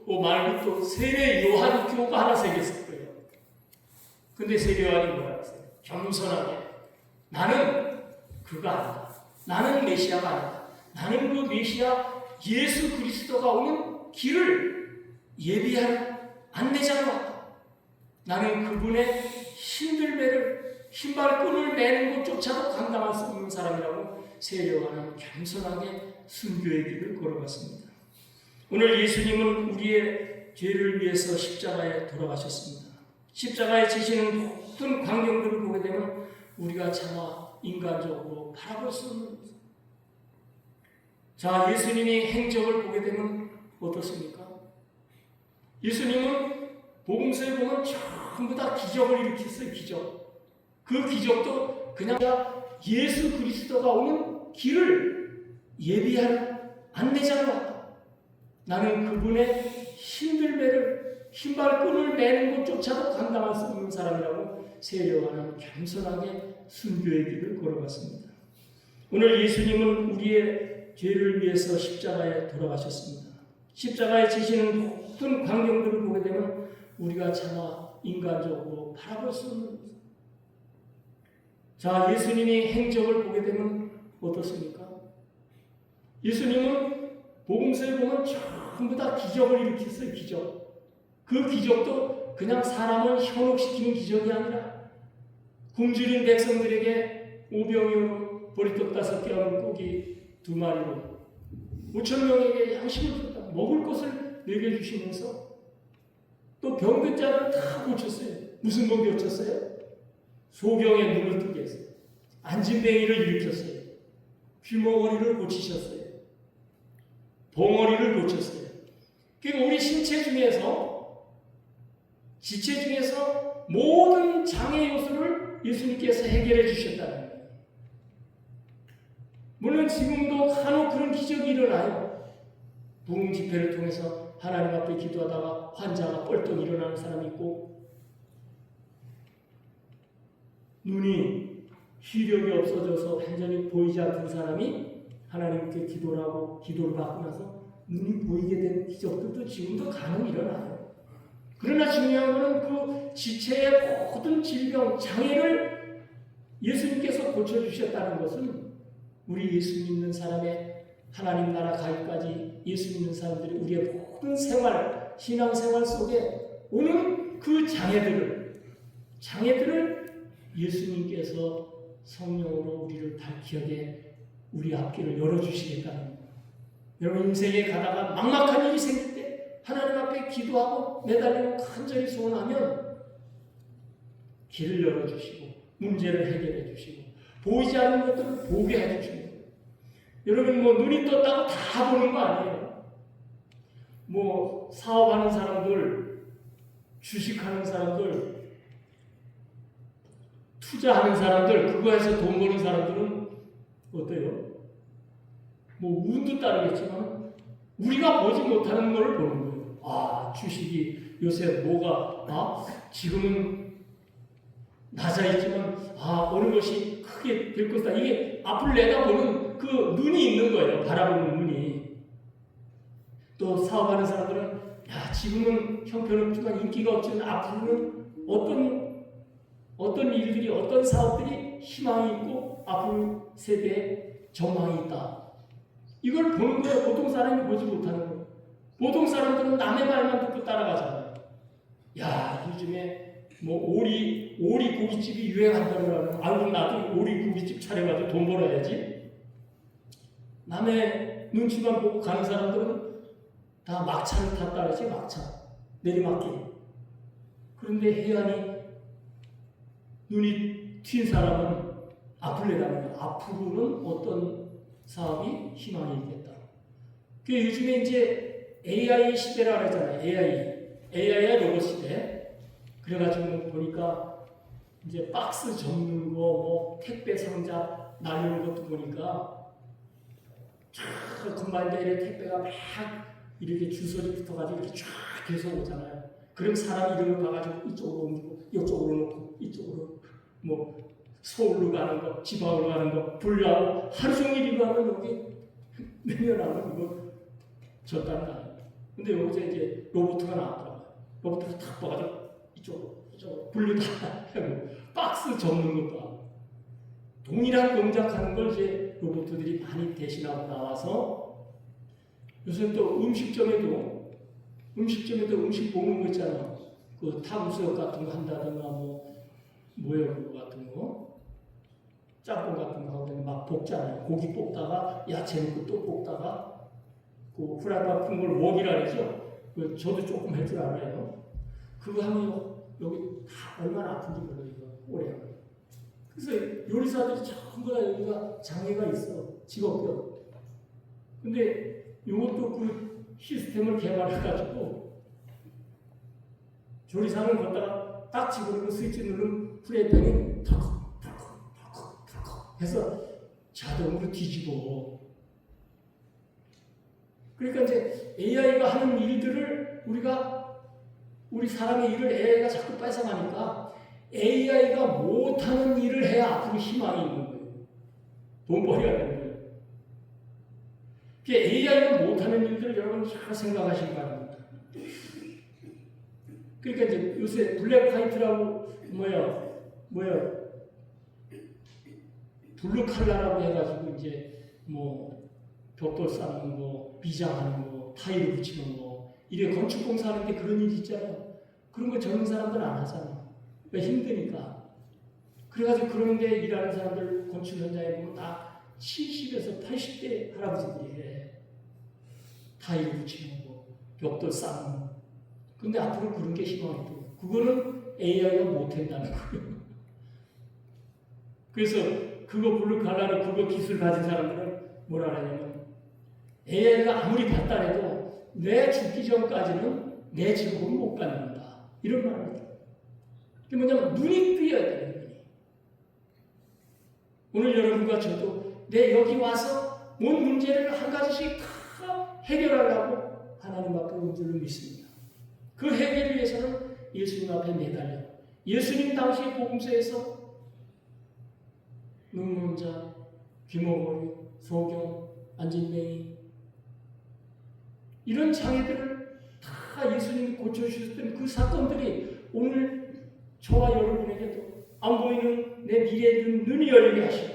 말고 또 세례요한교가 하나 생겼을 거예요. 근데 세례요한이 뭐라 했어요? 겸손하게 나는 그가 아니다. 나는 메시아가 아니다. 나는 그 메시아 예수 그리스도가 오는 길을 예비할 안내자로 왔다. 나는 그분의 신발끈을 매는 것조차도 감당할 수 없는 사람이라고 세례요한은 겸손하게 순교의 길을 걸어갔습니다. 오늘 예수님은 우리의 죄를 위해서 십자가에 돌아가셨습니다. 십자가에 지시는 모든 광경들을 보게 되면 우리가 차마 인간적으로 바라볼 수 없는 것. 자, 예수님이 행적을 보게 되면 어떻습니까? 예수님은 복음서에 보면 전부 다 기적을 일으켰어요. 기적. 그 기적도 그냥 예수 그리스도가 오는 길을 예비할 안내자로 왔다. 나는 그분의 신발끈을 매는 것조차도 감당할 수 없는 사람이라고 세례요한은 겸손하게 순교의 길을 걸어갔습니다. 오늘 예수님은 우리의 죄를 위해서 십자가에 돌아가셨습니다. 십자가에 지시는 모든 광경들을 보게 되면 우리가 차마 인간적으로 바라볼 수 없는 것. 자, 예수님이 행적을 보게 되면 어떻습니까? 예수님은 복음서에 보면 전부 다 기적을 일으켰어요. 기적. 그 기적도 그냥 사람을 현혹시키는 기적이 아니라 굶주린 백성들에게 오병이어로 보리떡 5개와 물고기 2마리로 5,000명에게 양식을 줬다. 먹을 것을 먹여주시면서 또 병든 자를 다 고쳤어요. 무슨 병 고쳤어요? 소경에 눈을 뜨게 했어요. 안진뱅이를 일으켰어요. 귀머거리를 고치셨어요. 봉어리를 고쳤어요. 그러니까 우리 신체 중에서, 지체 중에서 모든 장애 요소를 예수님께서 해결해 주셨다는 거예요. 물론 지금도 간혹 그런 기적이 일어나요. 부흥 집회를 통해서 하나님 앞에 기도하다가 환자가 뻘떡 일어나는 사람이 있고, 눈이 시력이 없어져서 완전히 보이지 않던 사람이 하나님께 기도를 하고 기도를 받고 나서 눈이 보이게 된 기적들도 지금도 간혹 일어나요. 그러나 중요한 것은 그 지체의 모든 질병, 장애를 예수님께서 고쳐주셨다는 것은 우리 예수 믿는 사람의 하나님 나라 가기까지 예수 믿는 사람들이 우리의 모든 생활, 신앙생활 속에 오는 그 장애들을 예수님께서 성령으로 우리를 밝히게 우리 앞길을 열어주시겠다는 거예요. 여러분 인생에 가다가 막막한 일이 생길 때 하나님 앞에 기도하고 매달리고 간절히 소원하면 길을 열어주시고 문제를 해결해 주시고 보이지 않는 것들을 보게 해주시는 거예요. 여러분 뭐 눈이 떴다고 다 보는 거 아니에요. 뭐 사업하는 사람들, 주식하는 사람들, 투자하는 사람들, 그거에서 돈 버는 사람들은 어때요? 뭐 운도 따르겠지만 우리가 보지 못하는 걸 보는 거예요. 아, 주식이 요새 뭐가 지금은 낮아있지만 어느 것이 크게 될 것이다. 이게 앞을 내다보는 그 눈이 있는 거예요. 바라보는 눈이. 또 사업하는 사람들은 지금은 형편없지만 인기가 없지만 앞으로는 어떤 일들이, 어떤 사업들이 희망이 있고 앞으로 세대에 전망이 있다. 이걸 보는 거예요. 보통 사람이 보지 못하는 거예요. 보통 사람들은 남의 말만 듣고 따라가잖아요. 요즘에 뭐 오리 고깃집이 유행한다 그러면 아이고 나도 오리 고깃집 차려가지고 돈 벌어야지. 남의 눈치만 보고 가는 사람들은 다 막차를 탔다 그러지. 막차 내리막길. 그런데 해안이 눈이 튄 사람은 앞을 내다보는 거예요. 앞으로는 어떤 사업이 희망이 있겠다. 그 요즘에 이제 AI 시대라 그러잖아요. AI의 로봇 시대. 그래가지고 보니까 이제 박스 접는 거, 뭐 택배 상자 날리는 것도 보니까 쫙 컴바인더에 택배가 막 이렇게 주소지 붙어가지고 이렇게 쫙 계속 오잖아요. 그럼 사람 이름을 봐가지고 이쪽으로 옮기고 이쪽으로 놓고 이쪽으로 뭐 서울로 가는 거, 지방으로 가는 거 분류하고 하루 종일 이거 하면 여기 몇 년 하면 이거 졌다는 거 아니에요. 근데 여기서 이제 로봇가 나왔더라고요. 로봇가 탁 봐가지고 이쪽으로 분류 다 하고 박스 접는 것도 하고 동일한 동작하는 걸 이제 로봇들이 많이 대신하고 나와서 요즘 또 음식점에도 음식 볶는 거 있잖아요. 그 탕수육 같은 거 한다든가 뭐예요 그거 같은 거 짬뽕 같은 거 하고 막 볶잖아요. 고기 볶다가 야채 넣고 또 볶다가 그 후라이팬 큰 걸 웍이라 그러죠. 저도 조금 할 줄 알아요. 그거 하면 여기 다 얼마나 아픈지 몰라요. 이거 오래 하면. 그래서 요리사들이 전부 다 여기가 장애가 있어. 직업병. 근데 이것도 그 시스템을 개발해가지고 조리사는 걷다가 딱 집어넣고 스위치 누르면 프라이팬이 덜컥 해서 자동으로 뒤집어. 그러니까 이제 AI가 하는 일들을 우리 사람의 일을 AI가 자꾸 뺏어가니까 AI가 못하는 일을 해야 앞으로 희망이 있는 거예요. 돈벌이가 되는 거예요. AI가 못하는 일들을 여러분 잘 생각하시기 바랍니다. 그러니까 이제 요새 블랙 화이트라고 블루 칼라라고 해가지고 이제 뭐 벽돌 쌓는 거, 비장하는 거, 타일 붙이는 거, 이래 건축 공사하는데 그런 일이 있잖아요. 그런 거 젊은 사람들 안 하잖아요. 왜? 힘드니까. 그래가지고 그런데 일하는 사람들 건축 현장에 보면 다 70에서 80대 할아버지들이 해. 타일 붙이는 거, 벽돌 쌓는 거. 근데 앞으로 그런 게 희망이 있고 그거는 AI가 못한다는 거예요. 그래서 그거 블루 칼라로 그거 기술 가진 사람들은 뭐라 하냐면 AI가 아무리 발달해도 내 죽기 전까지는 내 지옥은 못 갖는다. 이런 말을 해요. 그게 뭐냐면 눈이 뜨여야 돼요. 눈이. 오늘 여러분과 저도 내 여기 와서 온 문제를 한 가지씩 다 해결하려고 하나님 앞에 온 줄을 믿습니다. 그 해결을 위해서는 예수님 앞에 매달려 예수님 당시 복음서에서 눈먼 자, 귀머거리, 소경, 안진뱅이 이런 장애들을 다 예수님이 고쳐주셨던 그 사건들이 오늘 저와 여러분에게도 안 보이는 내 미래의 눈이 열리게 하시고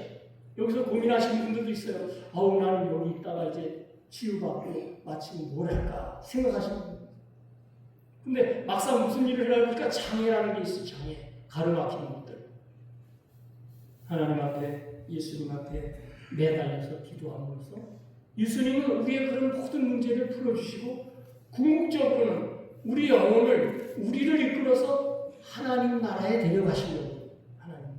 여기서 고민하시는 분들도 있어요. 아우 나는 여기 있다가 이제 치유받고 마치고 뭘 할까 생각하시는 분들. 근데 막상 무슨 일을 하니까 장애라는 게 있어. 장애. 가로막히는 것들. 하나님 앞에 예수님 앞에 매달려서 기도함으로써 예수님은 우리의 그런 모든 문제를 풀어주시고 궁극적으로는 우리 영혼을 우리를 이끌어서 하나님 나라에 데려가시려고 하나님 나라.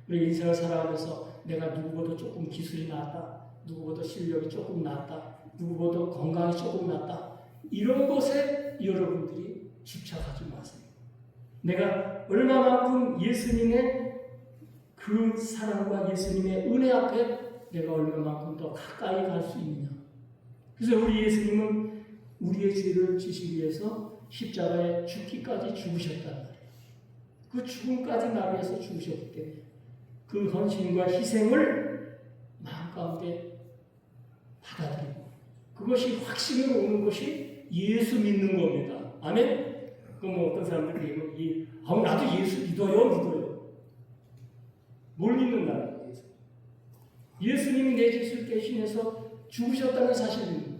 우리 인생을 살아가면서 내가 누구보다 조금 기술이 낫다, 누구보다 실력이 조금 낫다, 누구보다 건강이 조금 낫다 이런 것에 여러분들이 집착하지 마세요. 내가 얼마만큼 예수님의 그 사랑과 예수님의 은혜 앞에 내가 얼마만큼 더 가까이 갈 수 있느냐. 그래서 우리 예수님은 우리의 죄를 지시기 위해서 십자가에 죽기까지 죽으셨단 말이에요. 그 죽음까지 나를 위해서 죽으셨기 때문에 그 헌신과 희생을 마음 가운데 받아들이고 그것이 확신으로 오는 것이 예수 믿는 겁니다. 아멘? 그럼 뭐 어떤 사람들이 얘기하면 나도 예수 믿어요. 뭘 믿는다는 거예요? 예수님이 내 죄를 대신해서 죽으셨다는 사실입니다.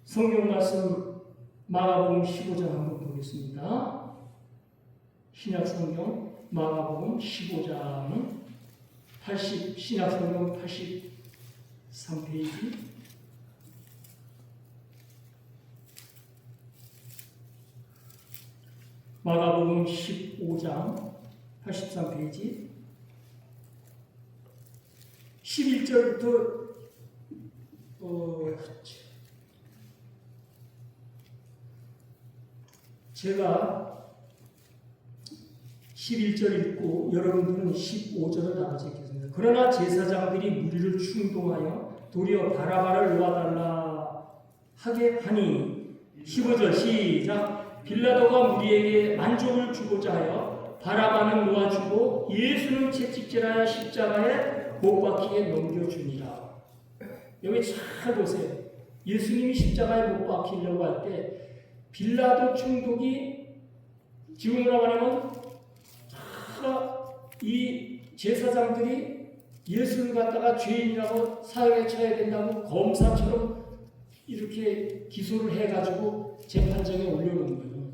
성경 말씀 마가복음 15장 한번 보겠습니다. 신약 성경 마가복음 15장은 신약 성경 83페이지 마가복음 15장 83페이지 11절부터 제가 11절 읽고 여러분들은 15절을 나눠서 읽겠습니다. 그러나 제사장들이 무리를 충동하여 도리어 바라바를 놓아달라 하게 하니 15절 시작. 빌라도가 무리에게 만족을 주고자 하여 바라바는 놓아주고 예수는 채찍질하여 십자가에 못 박히게 넘겨주니라. 여기 잘 보세요. 예수님이 십자가에 못 박히려고 할 때 빌라도 총독이 지금 뭐라고 하냐면 이 제사장들이 예수를 갖다가 죄인이라고 사형에 쳐야 된다고 검사처럼 이렇게 기소를 해가지고 재판장에 올려놓은 거예요.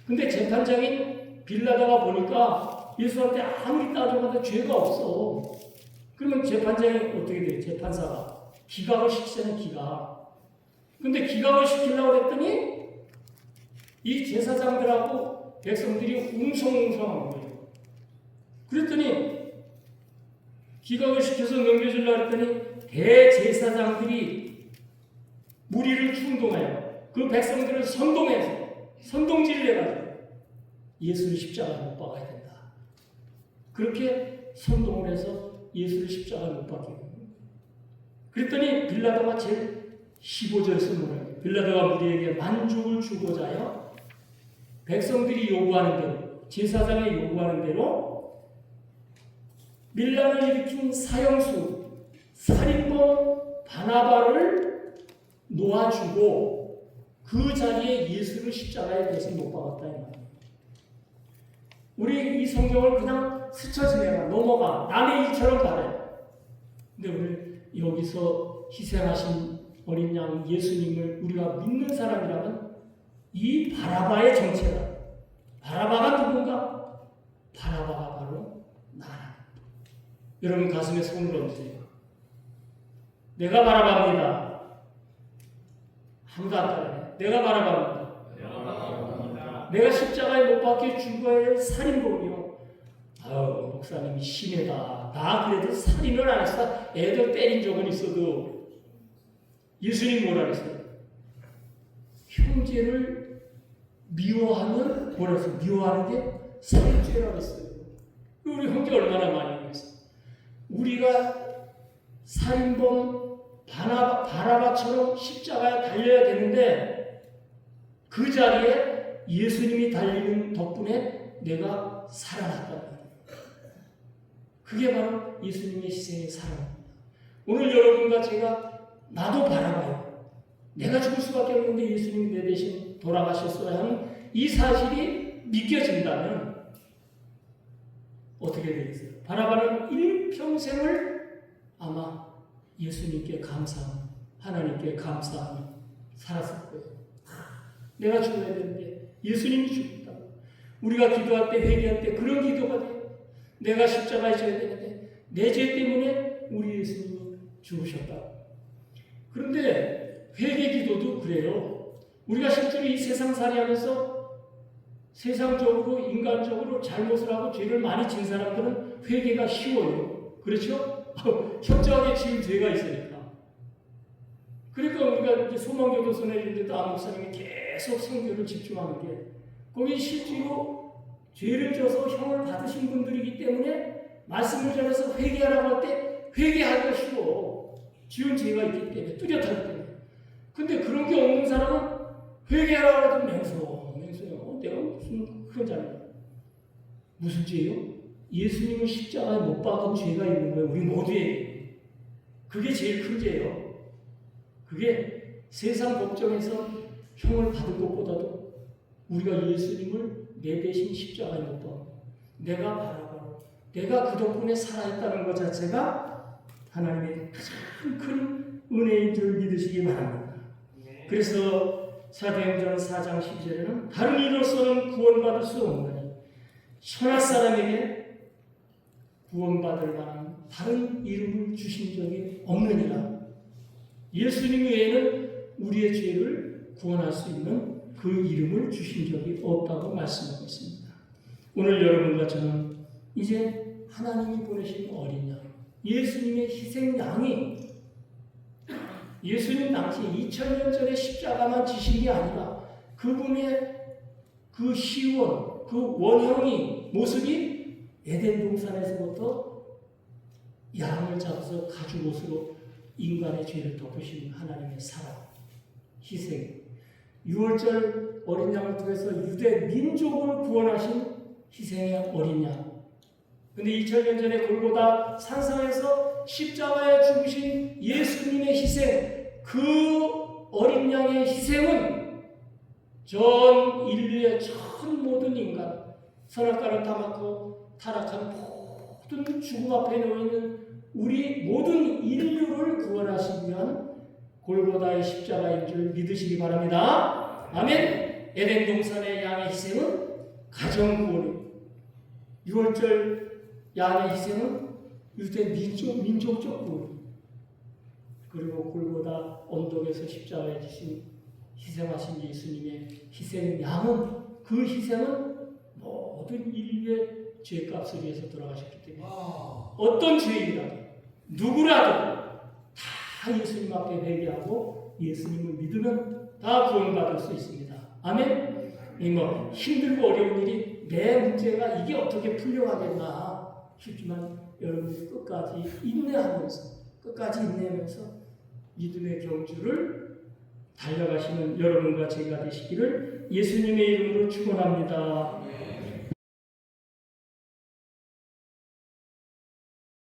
근데 재판장인 빌라도가 보니까 예수한테 아무리 따져봐도 죄가 없어. 그러면 재판장이 어떻게 돼요? 재판사가 기각을 시키잖아요. 기각. 근데 기각을 시키려고 했더니 이 제사장들하고 백성들이 웅성웅성한 거예요. 그랬더니 기각을 시켜서 넘겨주려고 했더니 대제사장들이 무리를 충동하여 그 백성들을 선동질을 해가지고 예수를 십자가에 못 박아야 된다. 그렇게 선동을 해서 예수를 십자가에 못 박게 됩니다. 그랬더니 빌라도가 제일 15절에서 뭐래요? 빌라도가 무리에게 만족을 주고자 하여 백성들이 요구하는 대로 제사장이 요구하는 대로 밀란을 일으킨 사형수 살인범 바나바를 놓아주고 그 자리에 예수를 십자가에 대해서 못 박았다 이 말이에요. 우리 이 성경을 그냥 스쳐 지내가 넘어가 남의 일처럼 말해요. 근데 우리 여기서 희생하신 어린 양 예수님을 우리가 믿는 사람이라면 이 바라바의 정체다. 바라바가 누군가? 바라바가 바로 나라. 여러분 가슴에 손을 얹으세요. 내가 바라바입니다. 아무도 안 따라해. 내가 바라바입니다. 내가 십자가에 못 박혀 죽어야 할 살인범이요. 아유, 목사님이 심하다. 나 그래도 살인을 안 했어. 애들 때린 적은 있어도. 예수님 뭐라 그랬어요? 형제를 미워하면 뭐라 했어요? 미워하는 게 살인죄라고 했어요. 우리 형제 얼마나 많이 했어. 우리가 살인범 바나바처럼 십자가에 달려야 되는데 그 자리에 예수님이 달리는 덕분에 내가 살아났다는 거예요. 그게 바로 예수님의 희생의 사랑입니다. 오늘 여러분과 제가 나도 바라봐요. 내가 죽을 수밖에 없는데 예수님이 내 대신 돌아가셨어야 하는 이 사실이 믿겨진다면 어떻게 되겠어요? 바라바는 일평생을 아마 예수님께 감사하며 하나님께 감사하며 살았을 거예요. 내가 죽어야 되는데 예수님이 죽었다. 우리가 기도할 때 회개할 때 그런 기도가 돼요. 내가 십자가에 져야 되는데 내 죄 때문에 우리 예수님이 죽으셨다. 그런데 회개 기도도 그래요. 우리가 실제로 이 세상살이 하면서 세상적으로 인간적으로 잘못을 하고 죄를 많이 진 사람들은 회개가 쉬워요. 그렇죠? 현저하게 지은 죄가 있으니까. 그러니까 우리가 이제 소망교도소 내리는데도 안 목사님이 계속 선교를 집중하는 게 거기 실제로 죄를 져서 형을 받으신 분들이기 때문에 말씀을 전해서 회개하라고 할 때 회개하기가 쉬워. 지은 죄가 있기 때문에 뚜렷하기 때문에. 근데 그런 게 없는 사람은 회개하라고 해도 맹세요. 내가 무슨 큰 잘못. 무슨 죄요? 예수님을 십자가에 못 박은 죄가 있는 거예요. 우리 모두에게. 그게 제일 큰 죄예요. 그게 세상 법정에서 형을 받은 것보다도 우리가 예수님을 내 대신 십자가에 못 박은 내가 바라보고 내가 그 덕분에 살아있다는 것 자체가 하나님의 가장 큰 은혜인 줄 믿으시기 바랍니다. 그래서 사도행전 4장 10절에는 다른 이로서는 구원받을 수 없나니 천하 사람에게 구원받을 만한 다른 이름을 주신 적이 없느니라. 예수님 외에는 우리의 죄를 구원할 수 있는 그 이름을 주신 적이 없다고 말씀하고 있습니다. 오늘 여러분과 저는 이제 하나님이 보내신 어린 양, 예수님의 희생 양이 예수님 당시 2000년 전에 십자가만 지신 게 아니라 그분의 그 시원, 그 원형이 모습이 에덴 동산에서부터 양을 잡아서 가죽옷으로 인간의 죄를 덮으신 하나님의 사랑, 희생, 6월절 어린 양을 통해서 유대 민족을 구원하신 희생의 어린 양. 근데 2000년 전에 골고다 산상에서 십자가에 죽으신 예수님의 희생, 그 어린 양의 희생은 전 인류의 전 모든 인간, 선악과를 따먹고 타락한 모든 죽음 앞에 놓여있는 우리 모든 인류를 구원하시기 위한 골고다의 십자가인 줄 믿으시기 바랍니다. 아멘. 에덴 동산의 양의 희생은 가정 구원입니다. 6월절 양의 희생은 유대 민족적 구원. 그리고 골고다 언덕에서 십자가에 지신 희생하신 예수님의 희생 양은 그 희생은 모든 인류의 죄값을 위해서 돌아가셨기 때문에 어떤 죄인이라도 누구라도 다 예수님 앞에 회개하고 예수님을 믿으면 다 구원받을 수 있습니다. 아멘. 힘들고 어려운 일이 내 문제가 이게 어떻게 풀려가겠나 싶지만 여러분이 끝까지 인내하면서 믿음의 경주를 달려가시는 여러분과 제가 되시기를 예수님의 이름으로 축원합니다.